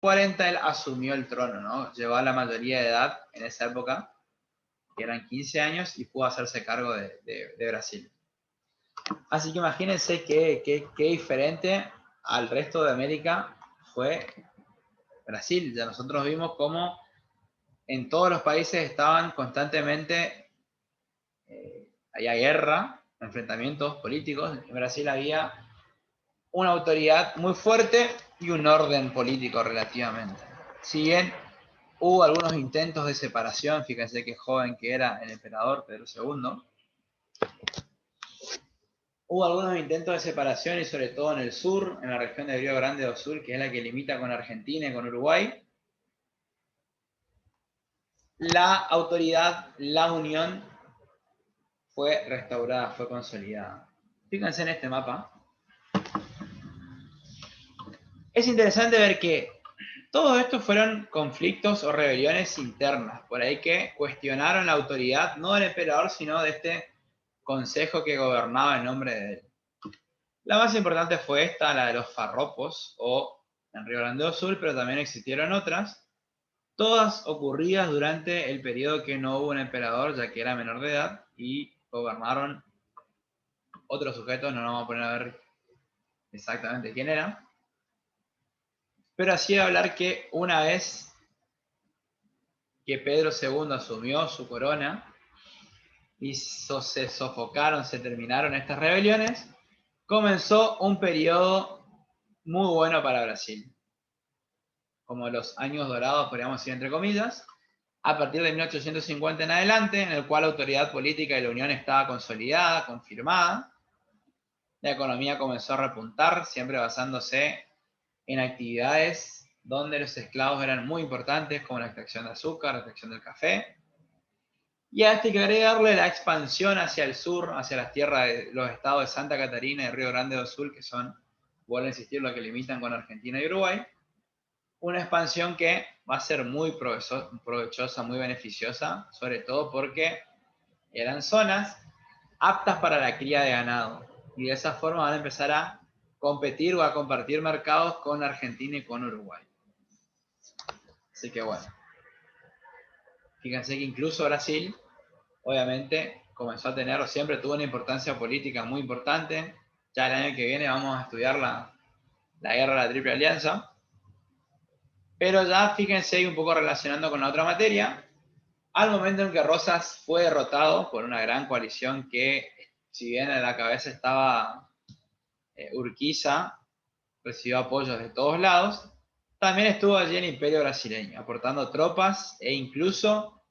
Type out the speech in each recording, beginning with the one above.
40 él asumió el trono, ¿no? Llegó a la mayoría de edad en esa época, que eran 15 años, y pudo hacerse cargo de Brasil. Así que imagínense qué diferente al resto de América fue Brasil. Ya nosotros vimos cómo en todos los países estaban constantemente, había guerra, enfrentamientos políticos. En Brasil había una autoridad muy fuerte y un orden político relativamente. Si bien hubo algunos intentos de separación, fíjense qué joven que era el emperador Pedro II, hubo algunos intentos de separación y sobre todo en el sur, en la región de Río Grande do Sul, que es la que limita con Argentina y con Uruguay. La autoridad, la unión fue restaurada, fue consolidada. Fíjense en este mapa. Es interesante ver que todo esto fueron conflictos o rebeliones internas, por ahí que cuestionaron la autoridad, no del emperador, sino de este consejo que gobernaba en nombre de él. La más importante fue esta, la de los farropos, o en Río Grande do Sul, pero también existieron otras, todas ocurridas durante el periodo que no hubo un emperador, ya que era menor de edad, y gobernaron otros sujetos, no nos vamos a poner a ver exactamente quién era, pero así hablar que una vez que Pedro II asumió su corona y se sofocaron, se terminaron estas rebeliones, comenzó un periodo muy bueno para Brasil, como los años dorados, podríamos decir entre comillas, a partir de 1850 en adelante, en el cual la autoridad política y la unión estaba consolidada, confirmada. La economía comenzó a repuntar, siempre basándose en actividades donde los esclavos eran muy importantes, como la extracción de azúcar, la extracción del café. Y a este hay que agregarle la expansión hacia el sur, hacia las tierras de los estados de Santa Catarina y Río Grande do Sul, que son, vuelvo a insistir, los que limitan con Argentina y Uruguay. Una expansión que va a ser muy provechosa, muy beneficiosa, sobre todo porque eran zonas aptas para la cría de ganado. Y de esa forma van a empezar a competir o a compartir mercados con Argentina y con Uruguay. Así que bueno, fíjense que incluso Brasil, obviamente, comenzó a tener, o siempre tuvo una importancia política muy importante. Ya el año que viene vamos a estudiar la guerra de la Triple Alianza. Pero ya fíjense, un poco relacionando con la otra materia, al momento en que Rosas fue derrotado por una gran coalición que, si bien a la cabeza estaba Urquiza, recibió apoyos de todos lados, también estuvo allí el Imperio brasileño, aportando tropas e incluso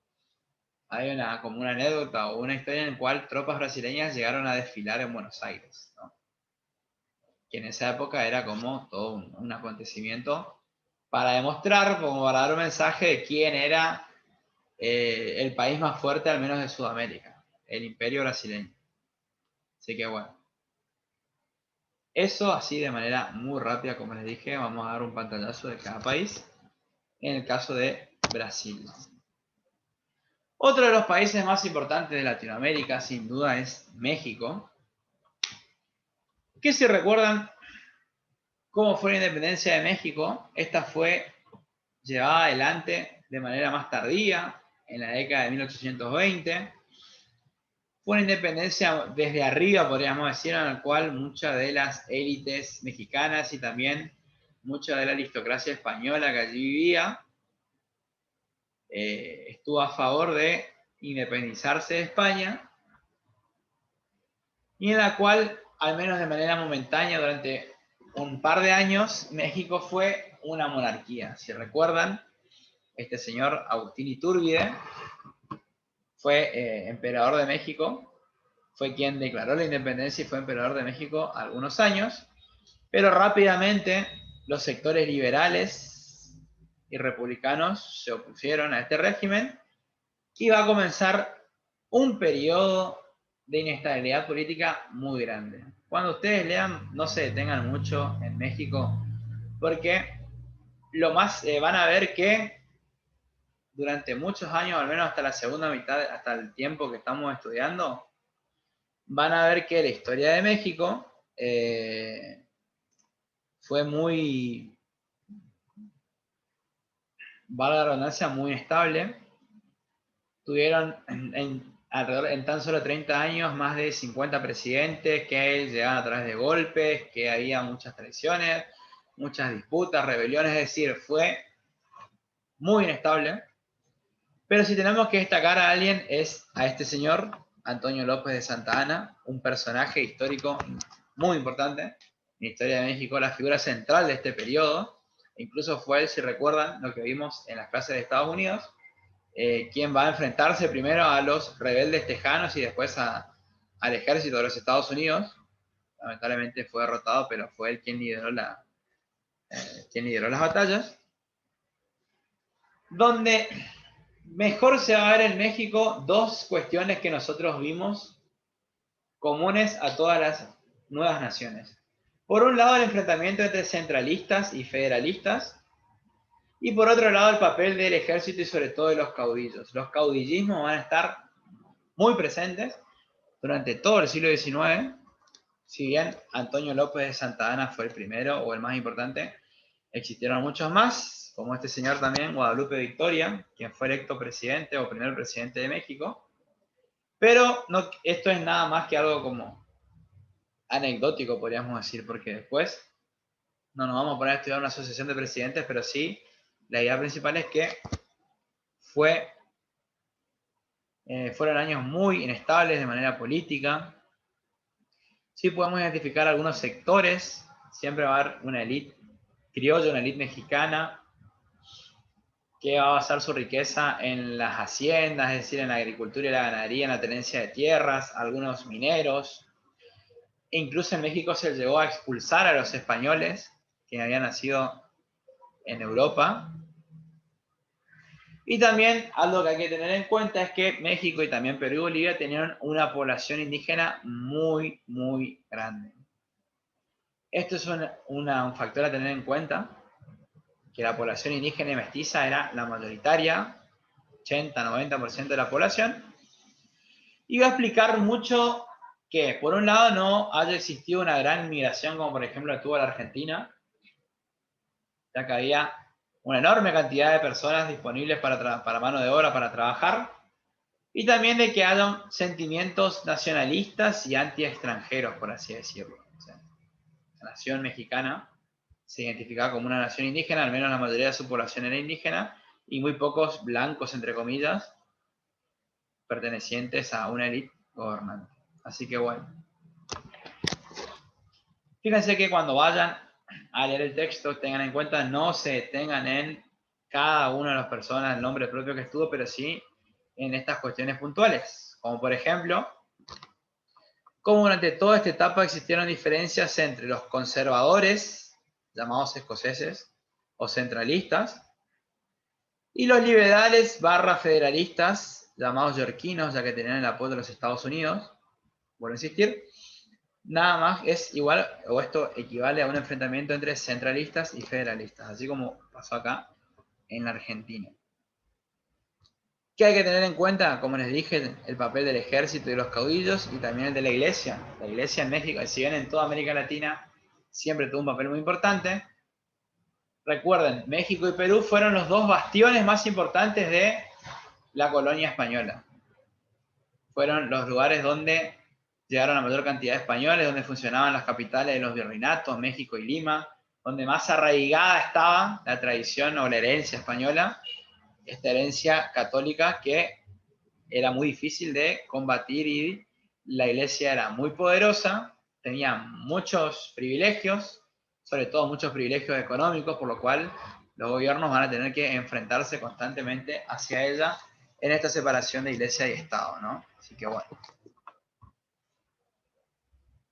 hay como una anécdota o una historia en la cual tropas brasileñas llegaron a desfilar en Buenos Aires, ¿no? Que en esa época era como todo un acontecimiento para demostrar, como para dar un mensaje de quién era el país más fuerte, al menos de Sudamérica, el Imperio brasileño. Así que bueno, eso así de manera muy rápida, como les dije, vamos a dar un pantallazo de cada país. En el caso de Brasil. Otro de los países más importantes de Latinoamérica, sin duda, es México. Que si recuerdan cómo fue la independencia de México, esta fue llevada adelante de manera más tardía, en la década de 1820. Fue una independencia desde arriba, podríamos decir, en la cual muchas de las élites mexicanas y también mucha de la aristocracia española que allí vivía estuvo a favor de independizarse de España, y en la cual, al menos de manera momentánea, durante un par de años, México fue una monarquía. Si recuerdan, este señor Agustín Iturbide fue emperador de México, fue quien declaró la independencia y fue emperador de México algunos años, pero rápidamente los sectores liberales y republicanos se opusieron a este régimen y va a comenzar un periodo de inestabilidad política muy grande. Cuando ustedes lean, no se detengan mucho en México, porque lo más van a ver que durante muchos años, al menos hasta la segunda mitad, hasta el tiempo que estamos estudiando, van a ver que la historia de México fue muy valga la redundancia, muy inestable. Tuvieron en tan solo 30 años más de 50 presidentes que llegaban a través de golpes, que había muchas traiciones, muchas disputas, rebeliones, es decir, fue muy inestable. Pero si tenemos que destacar a alguien es a este señor, Antonio López de Santa Anna, un personaje histórico muy importante en la historia de México, la figura central de este periodo. Incluso fue él, si recuerdan, lo que vimos en las clases de Estados Unidos, quien va a enfrentarse primero a los rebeldes tejanos y después al ejército de los Estados Unidos. Lamentablemente fue derrotado, pero fue él quien lideró las batallas. Donde mejor se va a ver en México dos cuestiones que nosotros vimos comunes a todas las nuevas naciones. Por un lado, el enfrentamiento entre centralistas y federalistas, y por otro lado, el papel del ejército y sobre todo de los caudillos. Los caudillismos van a estar muy presentes durante todo el siglo XIX. Si bien Antonio López de Santa Anna fue el primero o el más importante, existieron muchos más, como este señor también, Guadalupe Victoria, quien fue electo presidente o primer presidente de México. Pero no, esto es nada más que algo como anecdótico, podríamos decir, porque después no nos vamos a poner a estudiar una asociación de presidentes, pero sí, la idea principal es que fueron años muy inestables de manera política. Sí podemos identificar algunos sectores, siempre va a haber una élite criolla, una élite mexicana, que va a basar su riqueza en las haciendas, es decir, en la agricultura y la ganadería, en la tenencia de tierras, algunos mineros. E incluso en México se llegó a expulsar a los españoles que habían nacido en Europa. Y también algo que hay que tener en cuenta es que México y también Perú y Bolivia tenían una población indígena muy, muy grande. Esto es un factor a tener en cuenta, que la población indígena y mestiza era la mayoritaria, 80-90% de la población, y va a explicar mucho que, por un lado, no haya existido una gran migración como por ejemplo tuvo la Argentina, ya que había una enorme cantidad de personas disponibles para mano de obra para trabajar, y también de que haya sentimientos nacionalistas y anti-extranjeros, por así decirlo. O sea, la nación mexicana se identificaba como una nación indígena, al menos la mayoría de su población era indígena, y muy pocos blancos, entre comillas, pertenecientes a una élite gobernante. Así que bueno. Fíjense que cuando vayan a leer el texto, tengan en cuenta, no se detengan en cada una de las personas, el nombre propio que estuvo, pero sí en estas cuestiones puntuales. Como por ejemplo, cómo durante toda esta etapa existieron diferencias entre los conservadores, llamados escoceses, o centralistas, y los liberales / federalistas, llamados yorquinos, ya que tenían el apoyo de los Estados Unidos. Vuelvo a insistir, nada más es igual, o esto equivale a un enfrentamiento entre centralistas y federalistas, así como pasó acá en la Argentina. ¿Qué hay que tener en cuenta? Como les dije, el papel del ejército y los caudillos, y también el de la iglesia. La iglesia en México, si bien en toda América Latina siempre tuvo un papel muy importante, recuerden, México y Perú fueron los dos bastiones más importantes de la colonia española. Fueron los lugares donde llegaron la mayor cantidad de españoles, donde funcionaban las capitales de los virreinatos, México y Lima, donde más arraigada estaba la tradición o la herencia española, esta herencia católica que era muy difícil de combatir, y la iglesia era muy poderosa, tenía muchos privilegios, sobre todo muchos privilegios económicos, por lo cual los gobiernos van a tener que enfrentarse constantemente hacia ella en esta separación de iglesia y Estado, ¿no? Así que bueno.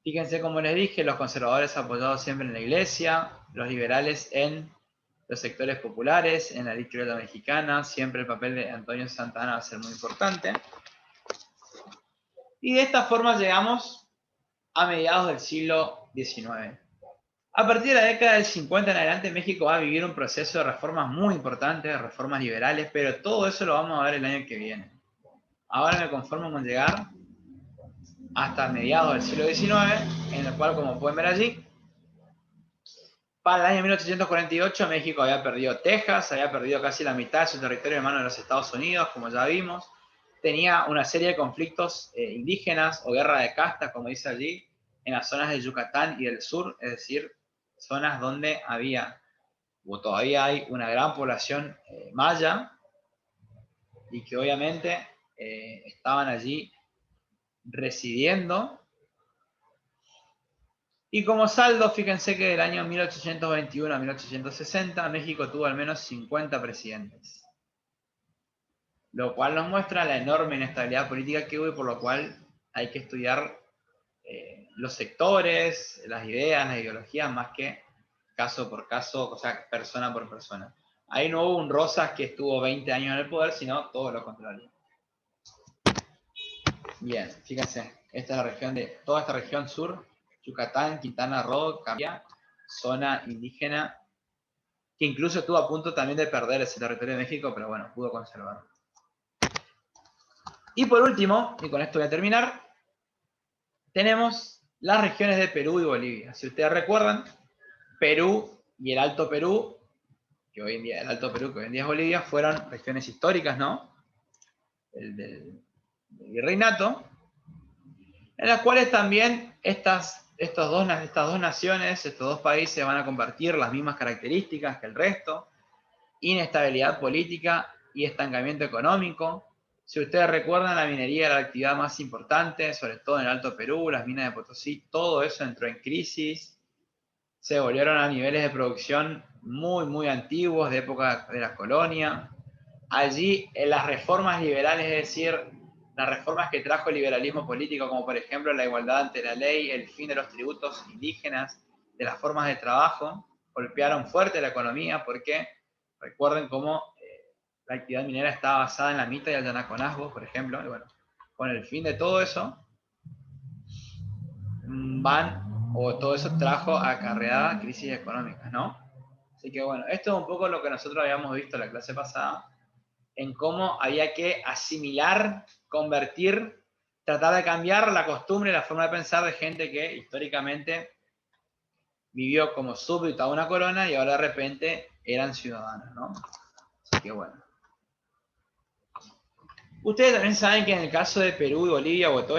Fíjense, como les dije, los conservadores apoyados siempre en la iglesia, los liberales en los sectores populares, en la élite criolla mexicana, siempre el papel de Antonio Santa Anna va a ser muy importante. Y de esta forma llegamos a mediados del siglo XIX. A partir de la década del 50 en adelante, México va a vivir un proceso de reformas muy importantes, de reformas liberales, pero todo eso lo vamos a ver el año que viene. Ahora me conformo con llegar hasta mediados del siglo XIX, en el cual, como pueden ver allí, Para el año 1848 México había perdido Texas, había perdido casi la mitad de su territorio en manos de los Estados Unidos, como ya vimos. Tenía una serie de conflictos indígenas o guerra de castas, como dice allí, en las zonas de Yucatán y del sur, es decir, zonas donde había o todavía hay una gran población maya y que obviamente estaban allí residiendo. Y como saldo, fíjense que del año 1821 a 1860 México tuvo al menos 50 presidentes, lo cual nos muestra la enorme inestabilidad política que hubo y por lo cual hay que estudiar los sectores, las ideas, las ideologías, más que caso por caso, o sea, persona por persona. Ahí no hubo un Rosas que estuvo 20 años en el poder, sino todo lo contrario. Bien, fíjense, esta es la región de, toda esta región sur, Yucatán, Quintana Roo, Camboya, zona indígena, que incluso estuvo a punto también de perder ese territorio de México, pero bueno, pudo conservarlo. Y por último, y con esto voy a terminar, tenemos las regiones de Perú y Bolivia. Si ustedes recuerdan, Perú y el Alto Perú, que hoy en día el Alto Perú, que hoy en día es Bolivia, fueron regiones históricas, ¿no? Del virreinato, en las cuales también estas dos naciones, estos dos países van a compartir las mismas características que el resto: inestabilidad política y estancamiento económico. Si ustedes recuerdan, la minería era la actividad más importante, sobre todo en el Alto Perú, las minas de Potosí, todo eso entró en crisis, se volvieron a niveles de producción muy, muy antiguos, de época de la colonia. Allí, en las reformas liberales, es decir, las reformas que trajo el liberalismo político, como por ejemplo la igualdad ante la ley, el fin de los tributos indígenas, de las formas de trabajo, golpearon fuerte la economía porque recuerden cómo la actividad minera estaba basada en la mita y el yanaconazgo, por ejemplo. Y bueno, con el fin de todo eso, todo eso trajo acarreada crisis económicas, ¿no? Así que bueno, esto es un poco lo que nosotros habíamos visto en la clase pasada, en cómo había que asimilar, convertir, tratar de cambiar la costumbre y la forma de pensar de gente que históricamente vivió como súbdito a una corona y ahora de repente eran ciudadanos, ¿no? Así que bueno. Ustedes también saben que en el caso de Perú y Bolivia, o todo